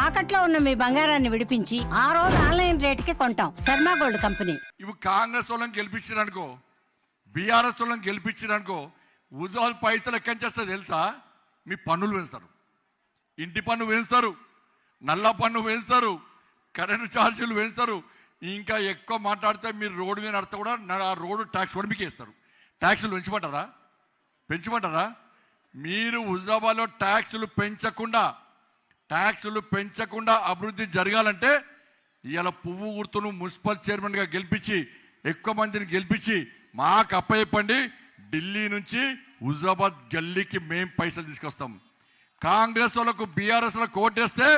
తాకట్లో ఉన్న మీ బంగారాన్ని విడిపించి ఆ రోజు ఆన్లైన్ రేటుకి కొంటాం. Sharma gold company. ఇవి కాంగ్రెస్ వాళ్ళని గెలిపించారనుకో, బీఆర్ఎస్ వాళ్ళని గెలిపించారనుకో, ఉజ్వల్ పైసలు ఎక్కడి చేస్తారు తెలుసా? మీ పన్నులు పెంచుతారు, ఇంటి పన్ను పెంచుతారు, నల్ల పన్ను పెంచుతారు, కరెంటు ఛార్జీలు పెంచుతారు. ఇంకా ఎక్కువ మాట్లాడితే మీరు రోడ్డు మీద నడితే కూడా ఆ రోడ్డు ట్యాక్స్ కూడా మీకు వేస్తారు. ట్యాక్సులు పెంచమంటారా? మీరు హుజరాబాద్లో ట్యాక్సులు పెంచకుండా అభివృద్ధి జరగాలంటే ఇవాళ పువ్వు గుర్తును మున్సిపల్ చైర్మన్గా గెలిపించి ఎక్కువ మందిని గెలిపించి మాకు అప్పచెప్పండి. ఢిల్లీ నుంచి హుజరాబాద్ గల్లీకి మేము పైసలు తీసుకొస్తాం. కాంగ్రెస్ వాళ్ళకు బీఆర్ఎస్ వాళ్ళకు ఓటేస్తే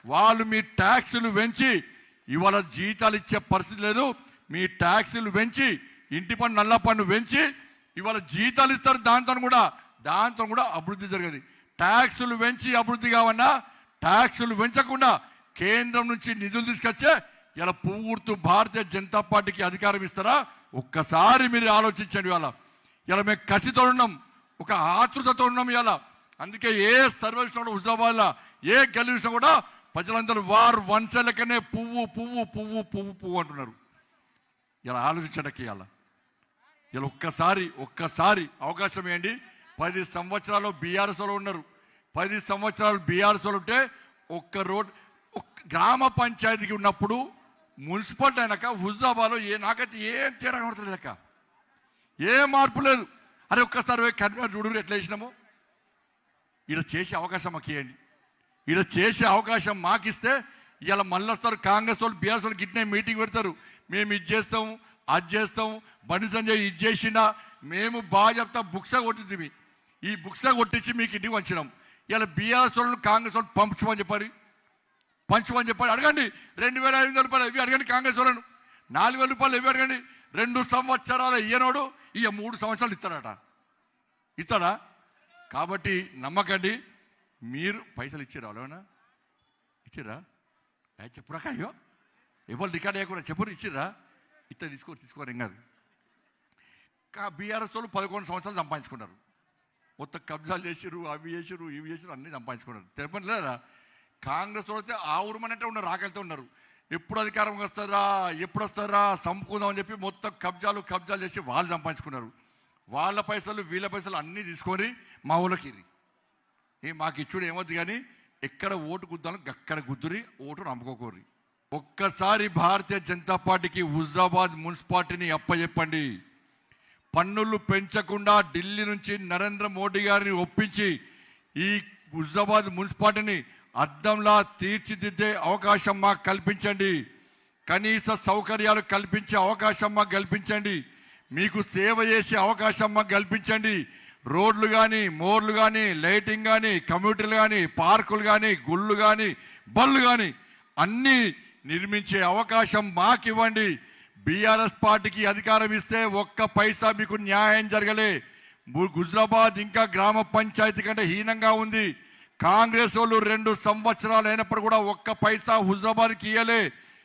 వాళ్ళు మీ ట్యాక్సులు పెంచి ఇవాళ జీతాలు ఇచ్చే పరిస్థితి లేదు. మీ ట్యాక్సులు పెంచి ఇంటి పన్ను నల్ల పన్ను పెంచి ఇవాళ జీతాలు ఇస్తారు. దాంతో కూడా అభివృద్ధి జరగదు. ట్యాక్సులు పెంచి అభివృద్ధి కావన్నా ట్యాక్సులు పెంచకుండా కేంద్రం నుంచి నిధులు తీసుకొచ్చే ఇలా పువ్వు గుర్తు భారతీయ జనతా పార్టీకి అధికారం ఇస్తారా? ఒక్కసారి మీరు ఆలోచించండి. ఇలా మేము కసితో ఉన్నాం, ఒక ఆతృతతో ఉన్నాం. ఇలా అందుకే ఏ సర్వే కూడా హుజరాబాద్లో ఏ గెలిచినా కూడా ప్రజలందరూ వారు వంశలకనే పువ్వు పువ్వు పువ్వు పువ్వు పువ్వు అంటున్నారు. ఇలా ఆలోచించడానికి ఇలా ఒక్కసారి అవకాశం ఏంటి? 10 సంవత్సరాలు బీఆర్ఎస్ వాళ్ళు ఉన్నారు. 10 సంవత్సరాలు బీఆర్ఎస్ వాళ్ళు ఉంటే ఒక్క రోడ్ గ్రామ పంచాయతీకి ఉన్నప్పుడు మున్సిపాలిటీ అయినాక హుజరాబాద్లో నాకైతే ఏం తేడా కనబడతలేదక్క, ఏ మార్పు లేదు. అరే ఒక్కసారి కరీంనగర్ చూడు ఎట్లా వేసినాము. ఇలా చేసే అవకాశం మాకు ఇవ్వండి. ఇలా చేసే అవకాశం మాకు ఇస్తే ఇలా మళ్ళీ వస్తారు కాంగ్రెస్ వాళ్ళు బీఆర్ఎస్ వాళ్ళు గిట్నే మీటింగ్ పెడతారు. మేము ఇది చేస్తాం, అది చేస్తాం, బండి సంజయ్ ఇది చేసినా మేము బాగా చెప్తాం. బుక్స కొట్టింది, ఈ బుక్స కొట్టించి మీకు ఇంటికి వంచినాం. ఇలా బీఆర్ఎస్ వాళ్ళు కాంగ్రెస్ వాళ్ళు పంచమని చెప్పారు. అడగండి 2500 రూపాయలు ఇవి అడగండి. కాంగ్రెస్ వాళ్ళను 4000 రూపాయలు ఇవి అడగండి. 2 సంవత్సరాల ఇయ్యనోడు 3 సంవత్సరాలు ఇస్తాడా? కాబట్టి నమ్మకండి. మీరు పైసలు ఇచ్చారా? వాళ్ళేమన్నా ఇచ్చిర్రా? చెప్పురా అయ్యో, ఎవరు రికార్డ్ అయ్యకుండా చెప్పురు. ఇచ్చిర్రా? తీసుకోరు ఏం కాదు. బీఆర్ఎస్ వాళ్ళు 11 సంవత్సరాలు సంపాదించుకున్నారు. మొత్తం కబ్జాలు చేసిరు, అవి చేసిరు, ఇవి చేసిరు, అన్నీ సంపాదించుకున్నారు. తెలిపని లేదా? కాంగ్రెస్ వాళ్ళు అయితే ఆ ఊరుమనంటే ఉన్నారు, రాకెళ్తూ ఉన్నారు. ఎప్పుడు అధికారం వస్తారా సంపుకుందాం అని చెప్పి మొత్తం కబ్జాలు చేసి వాళ్ళు సంపాదించుకున్నారు. వాళ్ళ పైసలు వీళ్ళ పైసలు అన్నీ తీసుకొని మా ఊళ్ళకి మాకు ఇచ్చుడు ఏమవుతుంది. కానీ ఎక్కడ ఓటు గుద్దాలో అక్కడ గుద్దురి, ఓటు నమ్ముకోకూరి. ఒక్కసారి భారతీయ జనతా పార్టీకి హుజరాబాద్ మున్సిపాలిటీని అప్పచెప్పండి. పన్నులు పెంచకుండా ఢిల్లీ నుంచి నరేంద్ర మోడీ గారిని ఒప్పించి ఈ హుజరాబాద్ మున్సిపాలిటీని అద్దంలా తీర్చిదిద్దే అవకాశం మాకు కల్పించండి. కనీస సౌకర్యాలు కల్పించే అవకాశం మాకు కల్పించండి. మీకు సేవ చేసే అవకాశం మాకు కల్పించండి. రోడ్లు కానీ, మోర్లు కానీ, లైటింగ్ కానీ, కమ్యూనిటీలు కానీ, పార్కులు కానీ, గుళ్ళు కానీ, బళ్ళు కానీ అన్నీ నిర్మించే అవకాశం మాకు ఇవ్వండి. బీఆర్ఎస్ పార్టీకి అధికారం ఇస్తే ఒక్క పైసా మీకు న్యాయం జరగలే. హుజరాబాద్ ఇంకా గ్రామ పంచాయతీ కంటే హీనంగా ఉంది. కాంగ్రెస్ వాళ్ళు 2 సంవత్సరాలు అయినప్పుడు కూడా ఒక్క పైసా హుజరాబాద్కి ఇయ్యలే.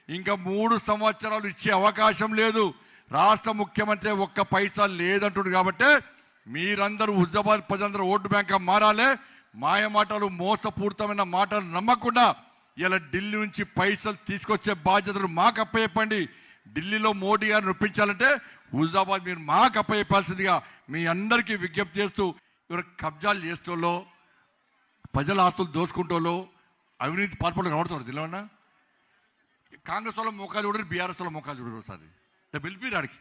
ఇంకా 3 సంవత్సరాలు ఇచ్చే అవకాశం లేదు. రాష్ట్ర ముఖ్యమంత్రి ఒక్క పైసా లేదంటున్నారు. కాబట్టి మీరందరూ హుజరాబాద్ ప్రజలందరూ ఓటు బ్యాంక్గా మారాలి. మాయ మాటలు, మోసపూరితమైన మాటలు నమ్మకుండా ఇలా ఢిల్లీ నుంచి పైసలు తీసుకొచ్చే బాధ్యతలు మాకు అప్పచెప్పండి. ఢిల్లీలో మోడీ గారిని ఒప్పించాలంటే హుజరాబాద్ మీరు మాకు అప్పచెప్పాల్సిందిగా మీ అందరికీ విజ్ఞప్తి చేస్తూ, ఎవరు కబ్జాలు చేస్తోలో, ప్రజల ఆస్తులు దోసుకుంటోలో, అవినీతి పాల్పడలు కనబడుతున్నారు. తెలియన్నా కాంగ్రెస్ వాళ్ళ మోకాలు చూడరు, బీఆర్ఎస్ వాళ్ళ మోకాలు చూడరు. ఒకసారి పిలిపిరాడికి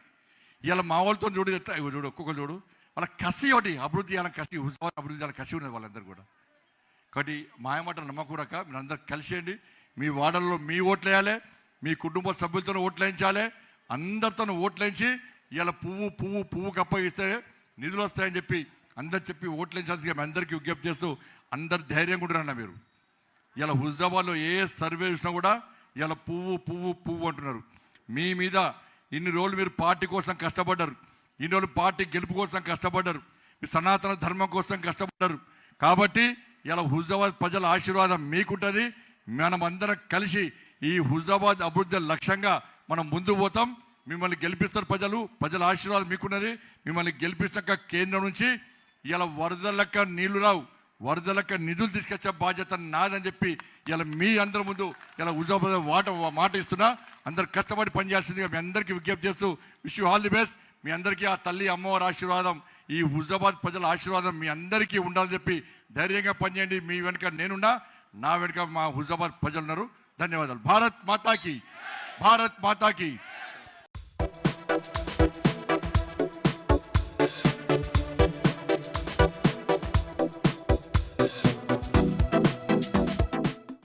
ఇలా మా వాళ్ళతో చూడు, ఎట్లా చూడు, ఒక్కొక్కరు చూడు. వాళ్ళ కసి ఒకటి అభివృద్ధి చేయాలని కసి, హుజరాబాద్ అభివృద్ధి చేయాలని కసి ఉన్నది వాళ్ళందరూ కూడా. కాబట్టి మాయమాటలు నమ్మకూడక మీరు అందరు కలిసేయండి. మీ వార్డుల్లో మీ ఓట్లు వేయాలి, మీ కుటుంబ సభ్యులతో ఓట్లు వేయించాలి, అందరితో ఓట్లు వేయించి ఇలా పువ్వుకి అప్పగిస్తే నిధులు వస్తాయని చెప్పి అందరు ఓట్లు వేయించాల్సిందిగా మీ అందరికీ విజ్ఞప్తి చేస్తూ అందరు ధైర్యంగా ఉంటున్నారన్న. మీరు ఇలా హుజరాబాద్లో ఏ సర్వే చూసినా కూడా ఇలా పువ్వు అంటున్నారు. మీ మీద ఇన్ని రోజులు మీరు పార్టీ కోసం కష్టపడ్డారు, ఇన్ని రోజులు పార్టీ గెలుపు కోసం కష్టపడ్డారు, మీ సనాతన ధర్మం కోసం కష్టపడ్డారు. కాబట్టి ఇలా హుజరాబాద్ ప్రజల ఆశీర్వాదం మీకుంటుంది. మనం అందరం కలిసి ఈ హుజరాబాద్ అభివృద్ధి లక్ష్యంగా మనం ముందు పోతాం. మిమ్మల్ని గెలిపిస్తారు ప్రజల ఆశీర్వాదం మీకున్నది. మిమ్మల్ని గెలిపించాక కేంద్రం నుంచి ఇలా వరద లెక్క నీళ్లు రావు, వరదలకు నిధులు తీసుకొచ్చే బాధ్యత నాదని చెప్పి ఇలా మీ అందరి ముందు ఇలా హుజాబాద్ మాట ఇస్తున్నా. అందరు కష్టపడి పనిచేయాల్సిందిగా మీ అందరికీ విజ్ఞప్తి చేస్తూ wish you all the best. మీ అందరికీ ఆ తల్లి అమ్మవారి ఆశీర్వాదం, ఈ హుజాబాద్ ప్రజల ఆశీర్వాదం మీ అందరికీ ఉండాలని చెప్పి ధైర్యంగా పనిచేయండి. మీ వెనుక నేనున్నా, నా వెనుక మా హుజాబాద్ ప్రజలు ఉన్నారు. ధన్యవాదాలు. భారత్ మాతాకి, భారత్ మాతాకి.